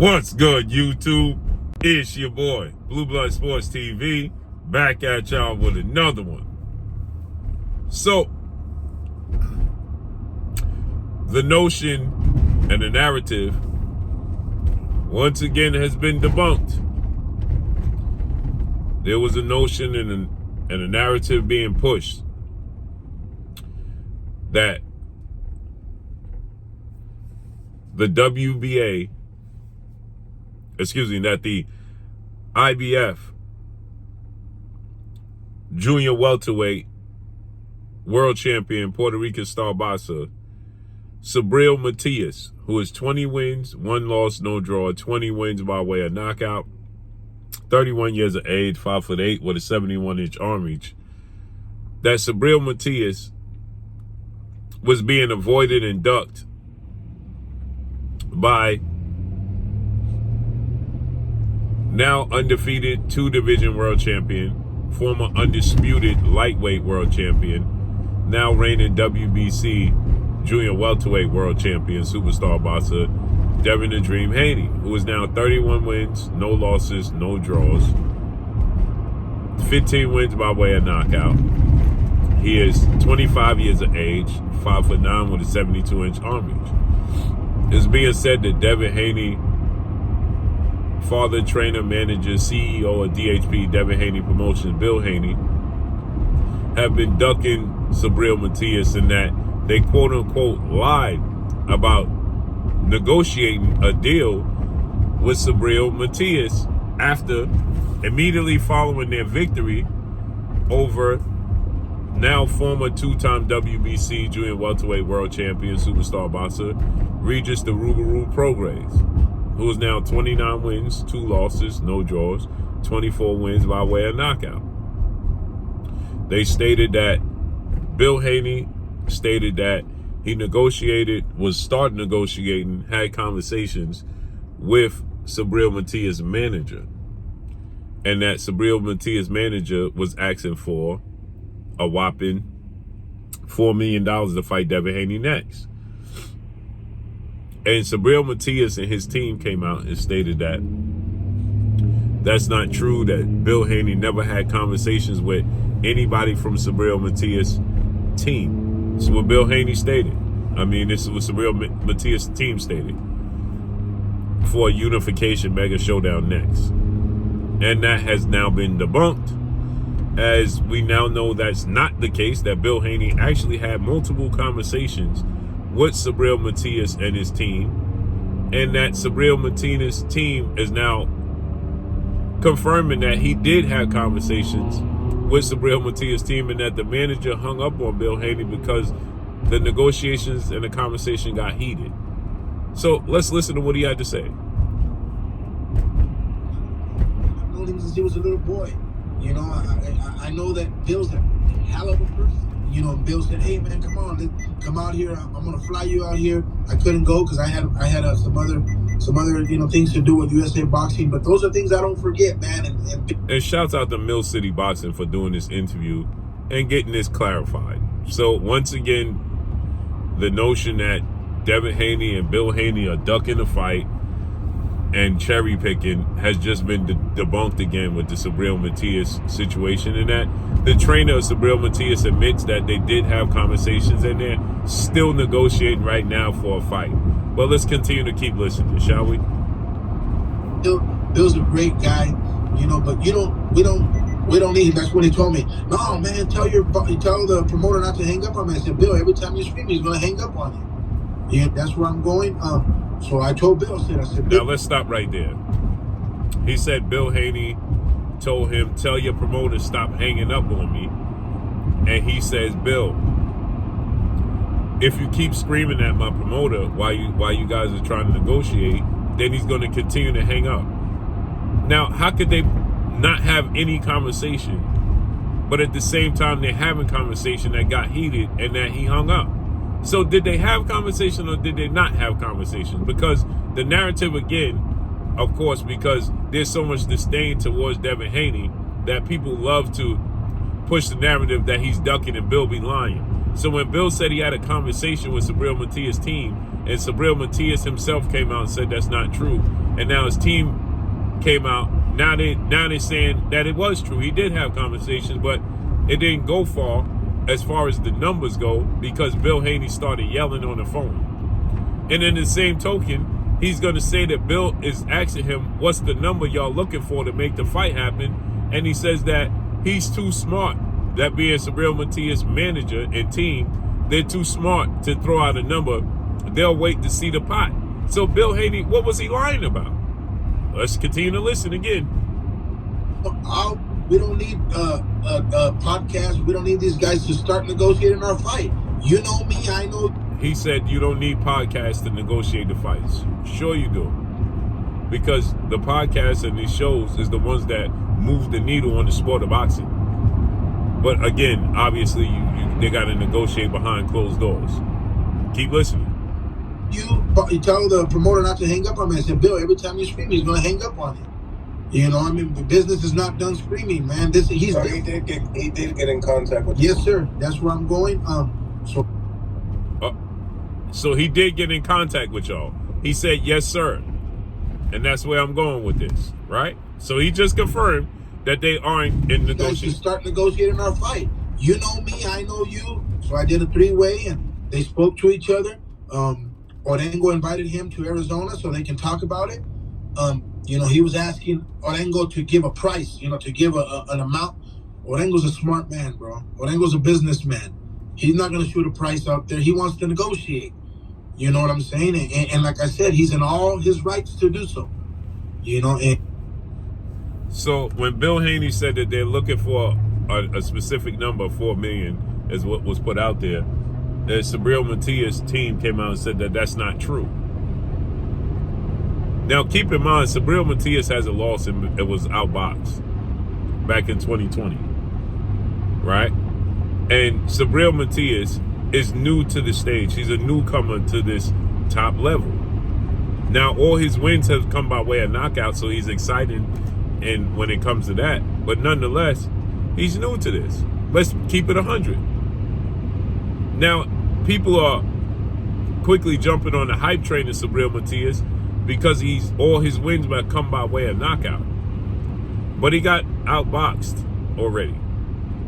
What's good, YouTube? It's your boy, Blue Blood Sports TV, back at y'all with another one. So, the notion and the narrative, once again, has been debunked. There was a notion and a narrative being pushed that the that the IBF junior welterweight world champion, Puerto Rican star boxer, Sabriel Matias, who is 20 wins, 1 loss, no draw, 20 wins by way of knockout, 31 years of age, 5'8", with a 71-inch arm reach, that Sabriel Matias was being avoided and ducked by now undefeated 2-division world champion, former undisputed lightweight world champion, now reigning WBC junior welterweight world champion, superstar boxer, Devin "The Dream" Haney, who is now 31 wins, no losses, no draws, 15 wins by way of knockout. He is 25 years of age, 5'9", with a 72-inch arm reach. It's being said that Devin Haney, father, trainer, manager, CEO of DHP, Devin Haney Promotions, Bill Haney, have been ducking Sabriel Matias, and that they quote-unquote lied about negotiating a deal with Sabriel Matias after immediately following their victory over now former 2-time WBC junior welterweight world champion, superstar boxer, Regis the Rougarou Prograis, who is now 29 wins, 2 losses, no draws, 24 wins by way of knockout. They stated that Bill Haney stated that he started negotiating, had conversations with Sabriel Matias' manager, and that Sabriel Matias' manager was asking for a whopping $4 million to fight Devin Haney next. And Sabriel Matias and his team came out and stated that that's not true, that Bill Haney never had conversations with anybody from Sabriel Matias' team. This is what Bill Haney stated. This is what Sabriel Matias' team stated for a unification mega showdown next. And that has now been debunked, as we now know that's not the case, that Bill Haney actually had multiple conversations with Sabriel Matias and his team, and that Sabriel Matias' team is now confirming that he did have conversations with Sabriel Matias' team, and that the manager hung up on Bill Haney because the negotiations and the conversation got heated. So let's listen to what he had to say. I've known him since he was a little boy. You know, I know that Bill's a hell of a person. You know, Bill said, "Hey man, come on, come out here. I'm gonna fly you out here." I couldn't go because I had some other things to do with USA Boxing. But those are things I don't forget, man. And shouts out to Mill City Boxing for doing this interview and getting this clarified. So once again, the notion that Devin Haney and Bill Haney are ducking the fight and cherry picking has just been debunked again with the Sabriel Matias situation, and that the trainer of Sabriel Matias admits that they did have conversations and they're still negotiating right now for a fight. But let's continue to keep listening, shall we? Bill's a great guy, you know, but we don't need him. That's what he told me. No, man, tell the promoter not to hang up on me. I said, Bill, every time you scream, he's gonna hang up on you. Yeah, that's where I'm going. So I told Bill, I said, Bill. Now let's stop right there. He said Bill Haney told him, tell your promoter stop hanging up on me. And he says, Bill, if you keep screaming at my promoter while you guys are trying to negotiate, then he's going to continue to hang up. Now, how could they not have any conversation, but at the same time they're having conversation that got heated and that he hung up? So did they have conversation or did they not have conversation? Because the narrative, again, of course, because there's so much disdain towards Devin Haney that people love to push the narrative that he's ducking and Bill be lying. So when Bill said he had a conversation with Sabriel Matias' team, and Sabriel Matias himself came out and said that's not true, and now his team came out, now they're saying that it was true. He did have conversations, but it didn't go far as the numbers go, because Bill Haney started yelling on the phone. And in the same token, he's going to say that Bill is asking him, what's the number y'all looking for to make the fight happen? And he says that he's too smart. That being Sabriel Matias' manager and team, they're too smart to throw out a number. They'll wait to see the pot. So Bill Haney, what was he lying about? Let's continue to listen again. We don't need podcasts. We don't need these guys to start negotiating our fight. You know me, I know. He said you don't need podcasts to negotiate the fights. Sure you do. Because the podcasts and these shows is the ones that move the needle on the sport of boxing. But again, obviously, they got to negotiate behind closed doors. Keep listening. You tell the promoter not to hang up on me. I said, Bill, every time you scream, he's going to hang up on you. You know, I mean, the business is not done screaming, man. He did get in contact with you. Yes, sir. That's where I'm going. So he did get in contact with y'all. He said, yes, sir. And that's where I'm going with this, right? So he just confirmed that they aren't in negotiation. Start negotiating our fight. You know me, I know you. So I did a 3-way, and they spoke to each other. Orengo invited him to Arizona so they can talk about it. You know, he was asking Orengo to give a price, you know, to give an amount. Orengo's a smart man, bro. Orengo's a businessman. He's not going to shoot a price out there. He wants to negotiate. You know what I'm saying? And like I said, he's in all his rights to do so. You know, so when Bill Haney said that they're looking for a specific number, $4 million, is what was put out there, the Sabriel Matias team came out and said that that's not true. Now, keep in mind, Sabriel Matias has a loss and it was outboxed back in 2020, right? And Sabriel Matias is new to the stage. He's a newcomer to this top level. Now, all his wins have come by way of knockout, so he's excited and when it comes to that. But nonetheless, he's new to this. Let's keep it 100. Now, people are quickly jumping on the hype train of Sabriel Matias because all his wins might come by way of knockout. But he got outboxed already.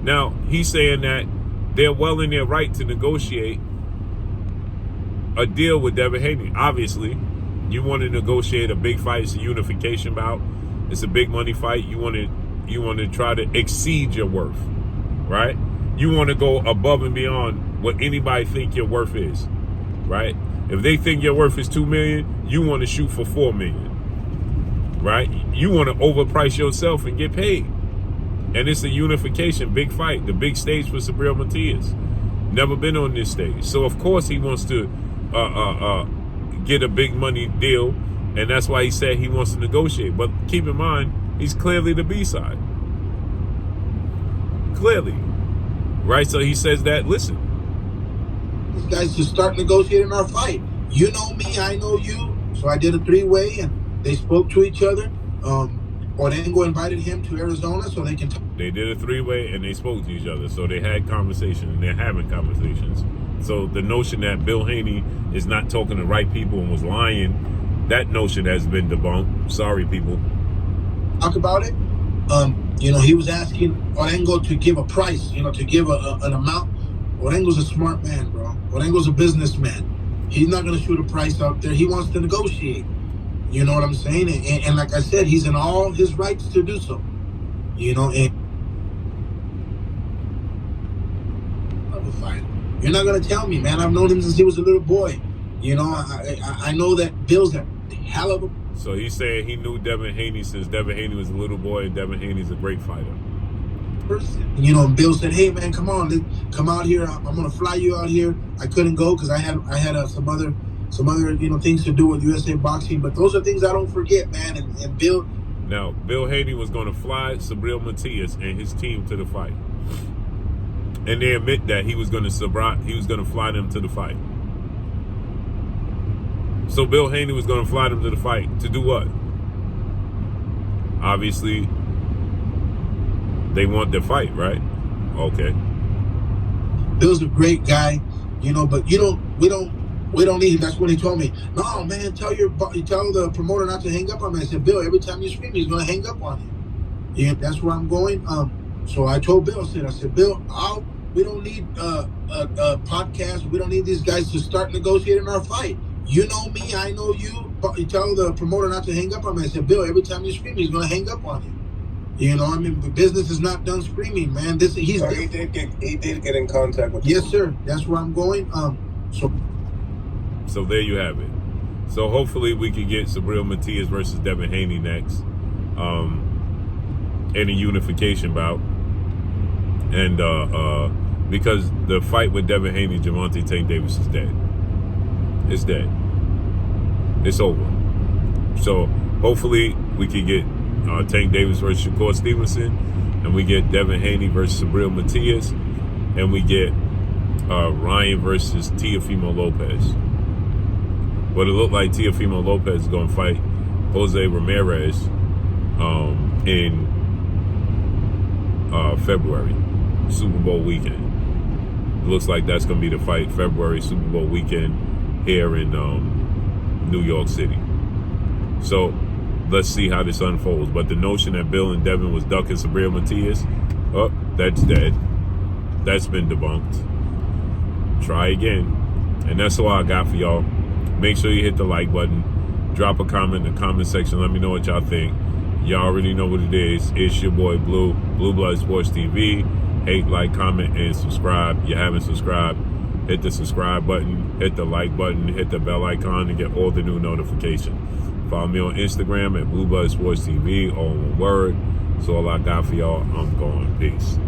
Now, he's saying that they're well in their right to negotiate a deal with Devin Haney. Obviously, you want to negotiate a big fight. It's a unification bout. It's a big money fight. You want to try to exceed your worth, right? You want to go above and beyond what anybody think your worth is, right? If they think your worth is $2 million, you want to shoot for $4 million, right? You want to overprice yourself and get paid. And it's a unification, big fight, the big stage for Sabriel Matias. Never been on this stage. So, of course, he wants to get a big money deal, and that's why he said he wants to negotiate. But keep in mind, he's clearly the B-side. Clearly. Right? So he says that, listen. These guys to start negotiating our fight. You know me, I know you. So I did a 3-way, and they spoke to each other. Orengo invited him to Arizona so they can talk. They did a 3-way, and they spoke to each other. So they had conversations, and they're having conversations. So the notion that Bill Haney is not talking to right people and was lying, that notion has been debunked. Sorry, people. Talk about it. You know, he was asking Orengo to give a price, you know, to give an amount. Orengo's a smart man, bro. Orengo's a businessman. He's not going to shoot a price out there. He wants to negotiate. You know what I'm saying? And like I said, he's in all his rights to do so. You know, and you're not going to tell me, man. I've known him since he was a little boy. You know, I know that Bill's a hell of a... So he's saying he knew Devin Haney since Devin Haney was a little boy, and Devin Haney's a great fighter. You know, Bill said, "Hey, man, come on, come out here. I'm gonna fly you out here." I couldn't go because I had some other you know things to do with USA Boxing. But those are things I don't forget, man. And Bill. Now, Bill Haney was going to fly Sabriel Matias and his team to the fight, and they admit that he was going to fly them to the fight. So Bill Haney was going to fly them to the fight to do what? Obviously, they want the fight, right? Okay. Bill's a great guy, you know, but we don't need. That's what he told me. No, man, tell the promoter not to hang up on me. I said, Bill, every time you scream, he's gonna hang up on you. Yeah, that's where I'm going. So I told Bill, I said, Bill, we don't need a podcast. We don't need these guys to start negotiating our fight. You know me, I know you. But you tell the promoter not to hang up on me. I said, Bill, every time you scream, he's gonna hang up on you. You know, I mean, business is not done screaming, man. He did get in contact with. Yes, sir. That's where I'm going. So there you have it. So hopefully we can get Sabriel Matias versus Devin Haney next, in a unification bout, and because the fight with Devin Haney, Gervonta Tank Davis is dead. It's dead. It's over. So hopefully we can get Tank Davis versus Shakur Stevenson, and we get Devin Haney versus Sabriel Matias, and we get Ryan versus Teofimo Lopez. But it looked like Teofimo Lopez is going to fight Jose Ramirez in February, Super Bowl weekend. It looks like that's going to be the fight, February Super Bowl weekend here in New York City. So let's see how this unfolds. But the notion that Bill and Devin was ducking Sabriel Matias, that's dead. That's been debunked. Try again. And that's all I got for y'all. Make sure you hit the like button. Drop a comment in the comment section. Let me know what y'all think. Y'all already know what it is. It's your boy Blue, Blue Blood Sports TV. Hate, like, comment, and subscribe. If you haven't subscribed, hit the subscribe button, hit the like button, hit the bell icon to get all the new notifications. Follow me on Instagram at Blue Blood Sports TV, all one word. That's all I got for y'all. I'm going. Peace.